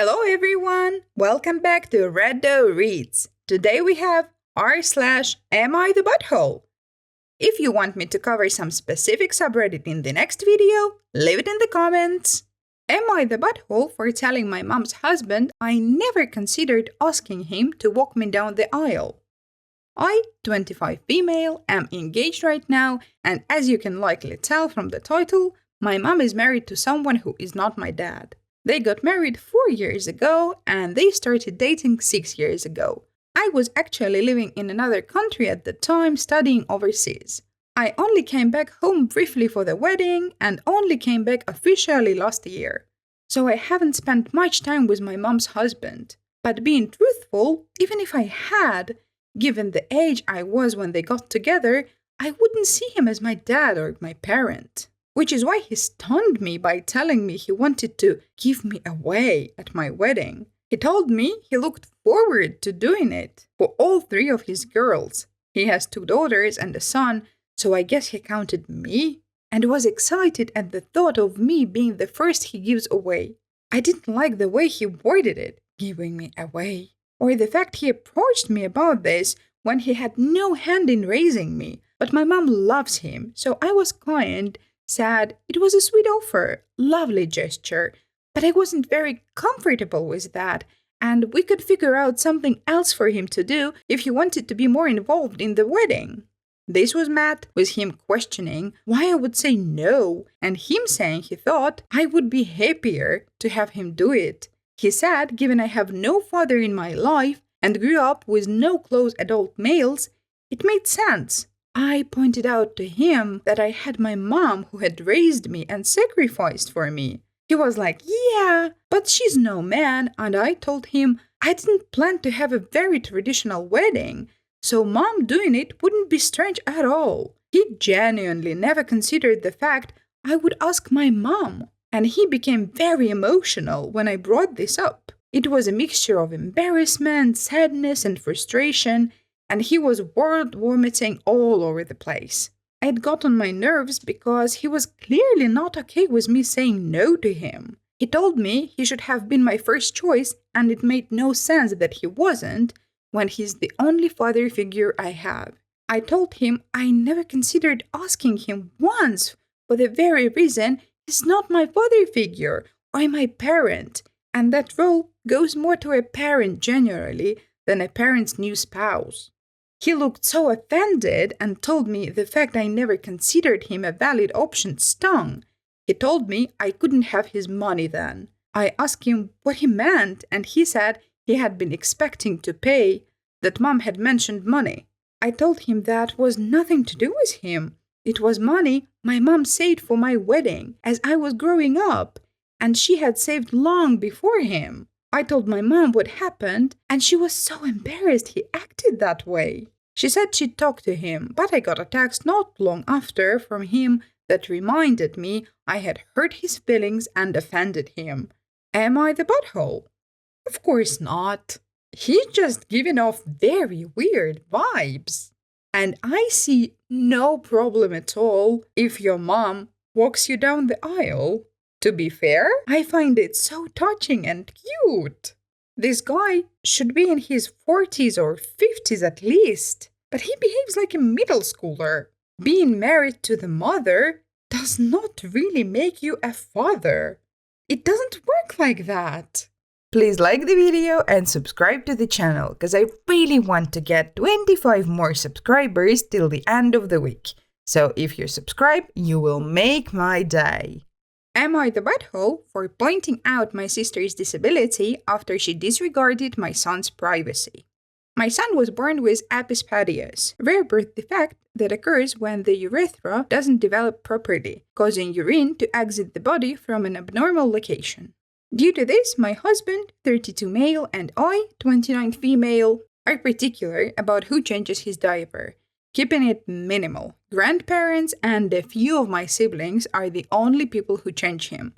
Hello everyone! Welcome back to Red Doe Reads. Today we have r/Am I the Butthole? If you want me to cover some specific subreddit in the next video, leave it in the comments. Am I the butthole for telling my mom's husband I never considered asking him to walk me down the aisle? I, 25 female, am engaged right now, and as you can likely tell from the title, my mom is married to someone who is not my dad. They got married 4 years ago, and they started dating 6 years ago. I was actually living in another country at the time, studying overseas. I only came back home briefly for the wedding, and only came back officially last year. So I haven't spent much time with my mom's husband. But being truthful, even if I had, given the age I was when they got together, I wouldn't see him as my dad or my parent. Which is why he stunned me by telling me he wanted to give me away at my wedding. He told me he looked forward to doing it for all 3 of his girls. He has 2 daughters and a son, so I guess he counted me, and was excited at the thought of me being the first he gives away. I didn't like the way he worded it, giving me away, or the fact he approached me about this when he had no hand in raising me. But my mom loves him, so I was kind. Sad, it was a sweet offer, lovely gesture, but I wasn't very comfortable with that, and we could figure out something else for him to do if he wanted to be more involved in the wedding. This was met with him questioning why I would say no, and him saying he thought I would be happier to have him do it. He said, given I have no father in my life and grew up with no close adult males, it made sense. I pointed out to him that I had my mom who had raised me and sacrificed for me. He was like, yeah, but she's no man, and I told him I didn't plan to have a very traditional wedding, so mom doing it wouldn't be strange at all. He genuinely never considered the fact I would ask my mom, and he became very emotional when I brought this up. It was a mixture of embarrassment, sadness, and frustration, and he was word vomiting all over the place. It got on my nerves because he was clearly not okay with me saying no to him. He told me he should have been my first choice, and it made no sense that he wasn't when he's the only father figure I have. I told him I never considered asking him once for the very reason he's not my father figure or my parent, and that role goes more to a parent generally than a parent's new spouse. He looked so offended and told me the fact I never considered him a valid option stung. He told me I couldn't have his money then. I asked him what he meant, and he said he had been expecting to pay, that mom had mentioned money. I told him that was nothing to do with him. It was money my mom saved for my wedding as I was growing up, and she had saved long before him. I told my mom what happened, and she was so embarrassed he acted that way. She said she'd talk to him, but I got a text not long after from him that reminded me I had hurt his feelings and offended him. Am I the butthole? Of course not. He's just giving off very weird vibes. And I see no problem at all if your mom walks you down the aisle. To be fair, I find it so touching and cute. This guy should be in his 40s or 50s at least, but he behaves like a middle schooler. Being married to the mother does not really make you a father. It doesn't work like that. Please like the video and subscribe to the channel, because I really want to get 25 more subscribers till the end of the week. So if you subscribe, you will make my day. Am I the butthole for pointing out my sister's disability after she disregarded my son's privacy? My son was born with epispadias, rare birth defect that occurs when the urethra doesn't develop properly, causing urine to exit the body from an abnormal location. Due to this, my husband, 32 male, and I, 29 female, are particular about who changes his diaper, keeping it minimal. Grandparents and a few of my siblings are the only people who change him.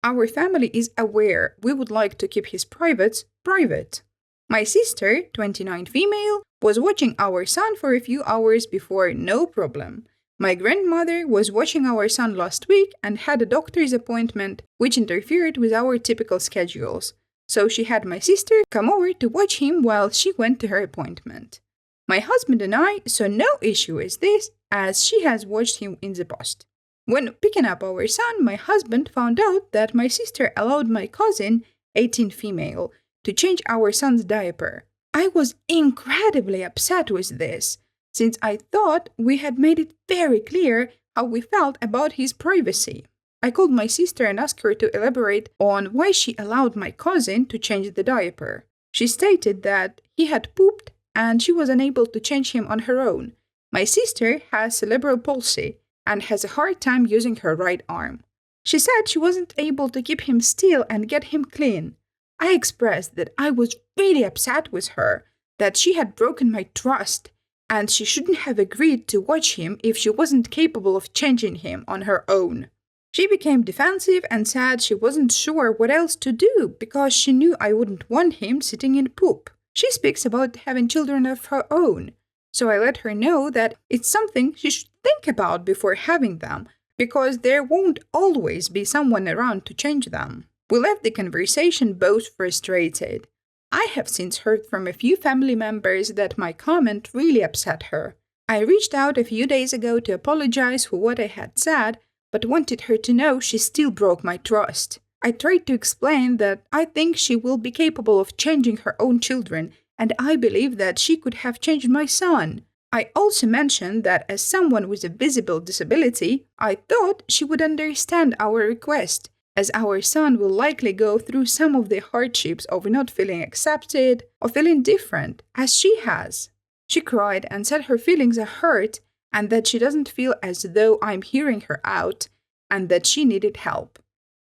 Our family is aware we would like to keep his privates private. My sister, 29 female, was watching our son for a few hours before, no problem. My grandmother was watching our son last week and had a doctor's appointment, which interfered with our typical schedules. so she had my sister come over to watch him while she went to her appointment. My husband and I saw no issue with this, as she has watched him in the past. When picking up our son, my husband found out that my sister allowed my cousin, 18 female, to change our son's diaper. I was incredibly upset with this, since I thought we had made it very clear how we felt about his privacy. I called my sister and asked her to elaborate on why she allowed my cousin to change the diaper. She stated that he had pooped and she was unable to change him on her own. My sister has cerebral palsy and has a hard time using her right arm. She said she wasn't able to keep him still and get him clean. I expressed that I was really upset with her, that she had broken my trust, and she shouldn't have agreed to watch him if she wasn't capable of changing him on her own. She became defensive and said she wasn't sure what else to do because she knew I wouldn't want him sitting in poop. She speaks about having children of her own, so I let her know that it's something she should think about before having them, because there won't always be someone around to change them. We left the conversation both frustrated. I have since heard from a few family members that my comment really upset her. I reached out a few days ago to apologize for what I had said, but wanted her to know she still broke my trust. I tried to explain that I think she will be capable of changing her own children, and I believe that she could have changed my son. I also mentioned that as someone with a visible disability, I thought she would understand our request, as our son will likely go through some of the hardships of not feeling accepted or feeling different, as she has. She cried and said her feelings are hurt and that she doesn't feel as though I'm hearing her out and that she needed help.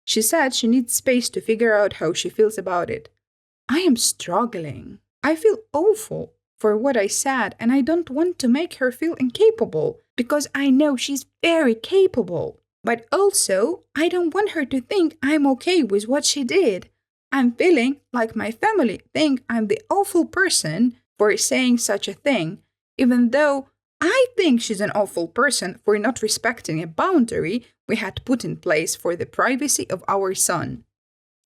She said she needs space to figure out how she feels about it. I am struggling. I feel awful for what I said, and I don't want to make her feel incapable because I know she's very capable. But also, I don't want her to think I'm okay with what she did. I'm feeling like my family think I'm the awful person for saying such a thing, even though I think she's an awful person for not respecting a boundary we had put in place for the privacy of our son.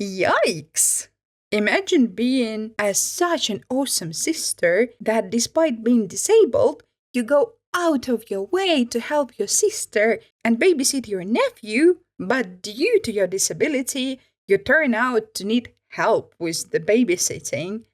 Yikes! Imagine being such an awesome sister that despite being disabled, you go out of your way to help your sister and babysit your nephew, but due to your disability, you turn out to need help with the babysitting.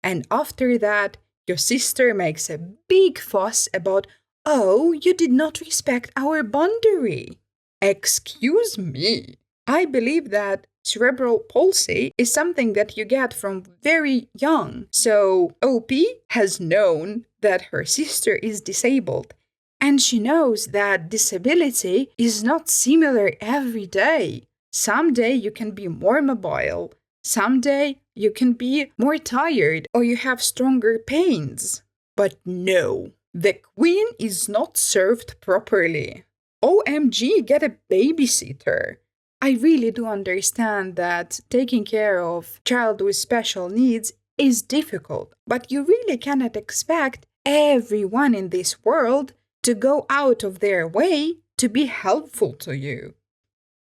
And after that, your sister makes a big fuss about, "Oh, you did not respect our boundary." Excuse me. I believe that cerebral palsy is something that you get from very young. So OP has known that her sister is disabled, and she knows that disability is not similar every day. Someday you can be more mobile. Someday you can be more tired or you have stronger pains. But no, the queen is not served properly. OMG, get a babysitter. I really do understand that taking care of a child with special needs is difficult, but you really cannot expect everyone in this world to go out of their way to be helpful to you.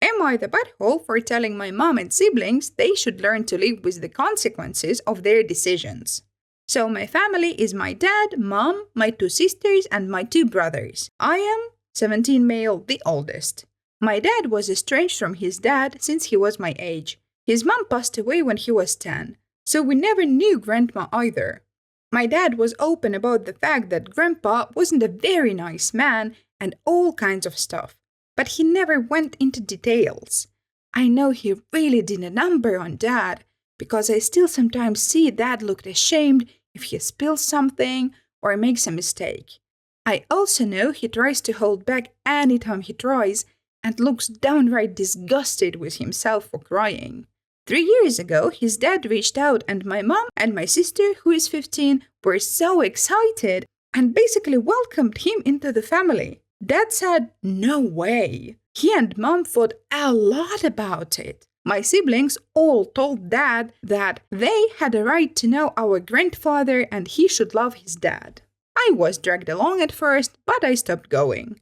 Am I the butthole for telling my mom and siblings they should learn to live with the consequences of their decisions? So my family is my dad, mom, my 2 sisters, and my 2 brothers. I am 17 male, the oldest. My dad was estranged from his dad since he was my age. His mom passed away when he was 10, so we never knew grandma either. My dad was open about the fact that grandpa wasn't a very nice man and all kinds of stuff, but he never went into details. I know he really did a number on dad, because I still sometimes see dad look ashamed if he spills something or makes a mistake. I also know he tries to hold back anytime he tries and looks downright disgusted with himself for crying. 3 years ago, his dad reached out and my mom and my sister, who is 15, were so excited and basically welcomed him into the family. Dad said, "No way." He and mom thought a lot about it. My siblings all told dad that they had a right to know our grandfather and he should love his dad. I was dragged along at first, but I stopped going.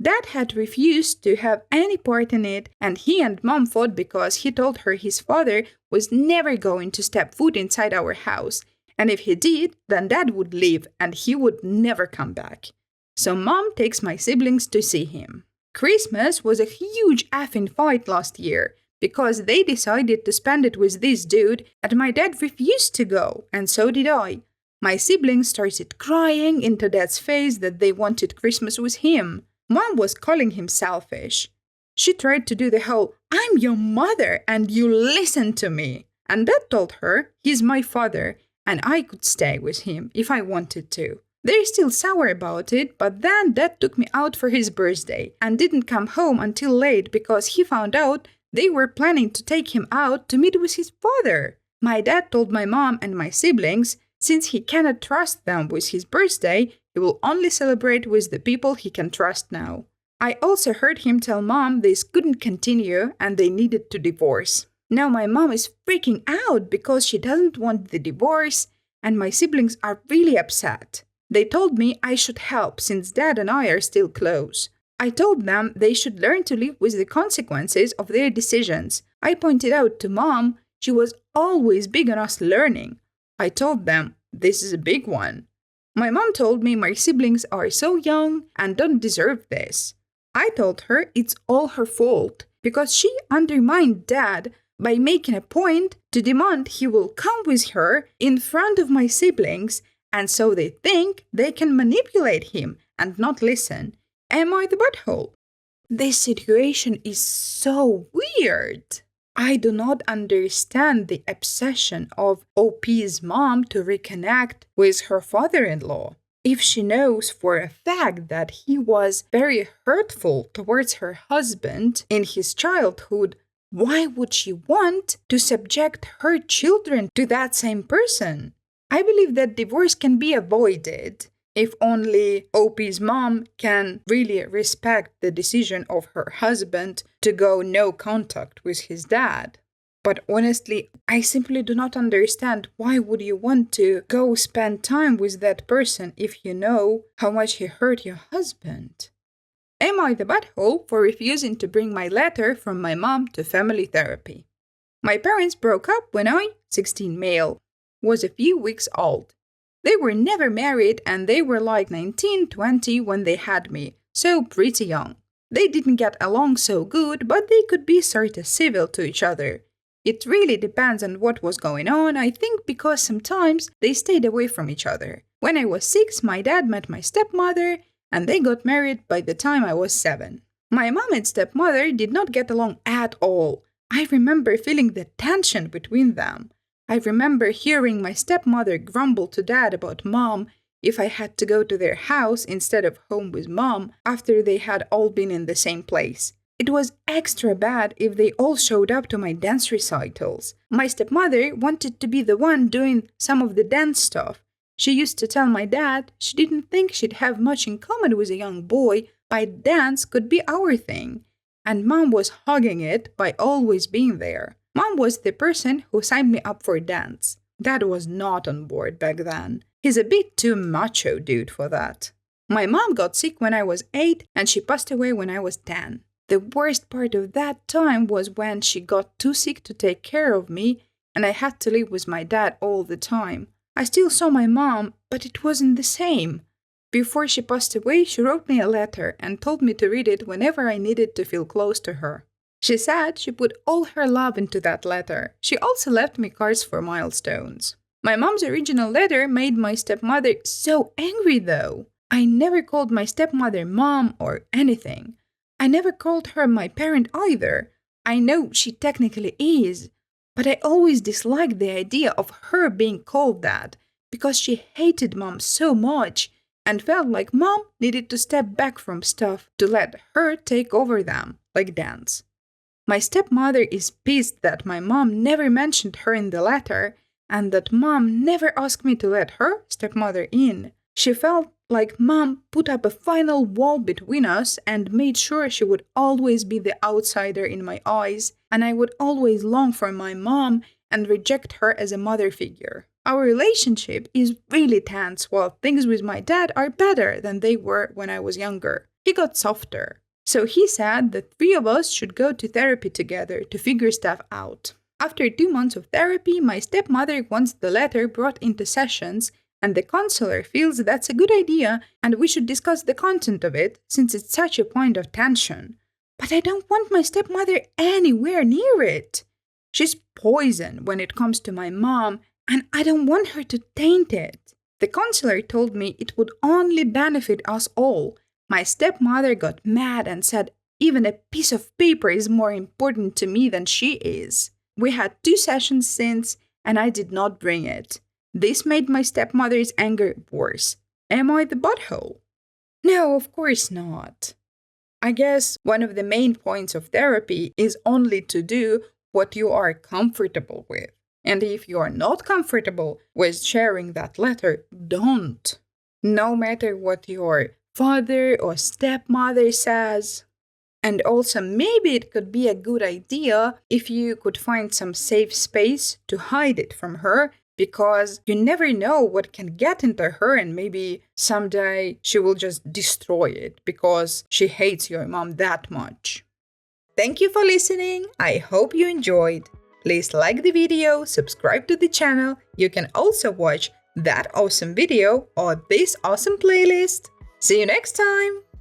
Dad had refused to have any part in it, and he and Mom fought because he told her his father was never going to step foot inside our house, and if he did, then Dad would leave and he would never come back. So Mom takes my siblings to see him. Christmas was a huge effing fight last year because they decided to spend it with this dude and my dad refused to go, and so did I. My siblings started crying into Dad's face that they wanted Christmas with him. Mom was calling him selfish. She tried to do the whole, "I'm your mother and you listen to me." And Dad told her he's my father and I could stay with him if I wanted to. They're still sour about it, but then Dad took me out for his birthday and didn't come home until late because he found out they were planning to take him out to meet with his father. My dad told my mom and my siblings since he cannot trust them with his birthday, he will only celebrate with the people he can trust now. I also heard him tell Mom this couldn't continue and they needed to divorce. Now my mom is freaking out because she doesn't want the divorce and my siblings are really upset. They told me I should help since Dad and I are still close. I told them they should learn to live with the consequences of their decisions. I pointed out to Mom she was always big on us learning. I told them this is a big one. My mom told me my siblings are so young and don't deserve this. I told her it's all her fault because she undermined Dad by making a point to demand he will come with her in front of my siblings, and so they think they can manipulate him and not listen. Am I the butthole? This situation is so weird. I do not understand the obsession of OP's mom to reconnect with her father-in-law. If she knows for a fact that he was very hurtful towards her husband in his childhood, why would she want to subject her children to that same person? I believe that divorce can be avoided if only OP's mom can really respect the decision of her husband to go no contact with his dad. But honestly, I simply do not understand why would you want to go spend time with that person if you know how much he hurt your husband? Am I the butthole for refusing to bring my letter from my mom to family therapy? My parents broke up when I, 16 male, was a few weeks old. They were never married and they were like 19, 20 when they had me, so pretty young. They didn't get along so good, but they could be sort of civil to each other. It really depends on what was going on, I think, because sometimes they stayed away from each other. When I was 6, my dad met my stepmother and they got married by the time I was 7. My mom and stepmother did not get along at all. I remember feeling the tension between them. I remember hearing my stepmother grumble to Dad about Mom if I had to go to their house instead of home with Mom after they had all been in the same place. It was extra bad if they all showed up to my dance recitals. My stepmother wanted to be the one doing some of the dance stuff. She used to tell my dad she didn't think she'd have much in common with a young boy, but dance could be our thing. And Mom was hugging it by always being there. Mom was the person who signed me up for dance. Dad was not on board back then. He's a bit too macho dude for that. My mom got sick when I was 8 and she passed away when I was 10. The worst part of that time was when she got too sick to take care of me and I had to live with my dad all the time. I still saw my mom, but it wasn't the same. Before she passed away, she wrote me a letter and told me to read it whenever I needed to feel close to her. She said she put all her love into that letter. She also left me cards for milestones. My mom's original letter made my stepmother so angry though. I never called my stepmother mom or anything. I never called her my parent either. I know she technically is, but I always disliked the idea of her being called that because she hated Mom so much and felt like Mom needed to step back from stuff to let her take over them, like dance. My stepmother is pissed that my mom never mentioned her in the letter and that Mom never asked me to let her, stepmother, in. She felt like Mom put up a final wall between us and made sure she would always be the outsider in my eyes, and I would always long for my mom and reject her as a mother figure. Our relationship is really tense while things with my dad are better than they were when I was younger. he got softer. So he said the three of us should go to therapy together to figure stuff out. After 2 months of therapy, my stepmother wants the letter brought into sessions, and the counselor feels that's a good idea and we should discuss the content of it since it's such a point of tension. But I don't want my stepmother anywhere near it. She's poison when it comes to my mom, and I don't want her to taint it. The counselor told me it would only benefit us all. My stepmother got mad and said even a piece of paper is more important to me than she is. We had 2 sessions since, and I did not bring it. This made my stepmother's anger worse. Am I the butthole? No, of course not. I guess one of the main points of therapy is only to do what you are comfortable with. And if you are not comfortable with sharing that letter, don't. No matter what your father or stepmother says. And also, maybe it could be a good idea if you could find some safe space to hide it from her, because you never know what can get into her, and maybe someday she will just destroy it because she hates your mom that much. Thank you for listening. I hope you enjoyed. Please like the video, subscribe to the channel. You can also watch that awesome video or this awesome playlist. See you next time!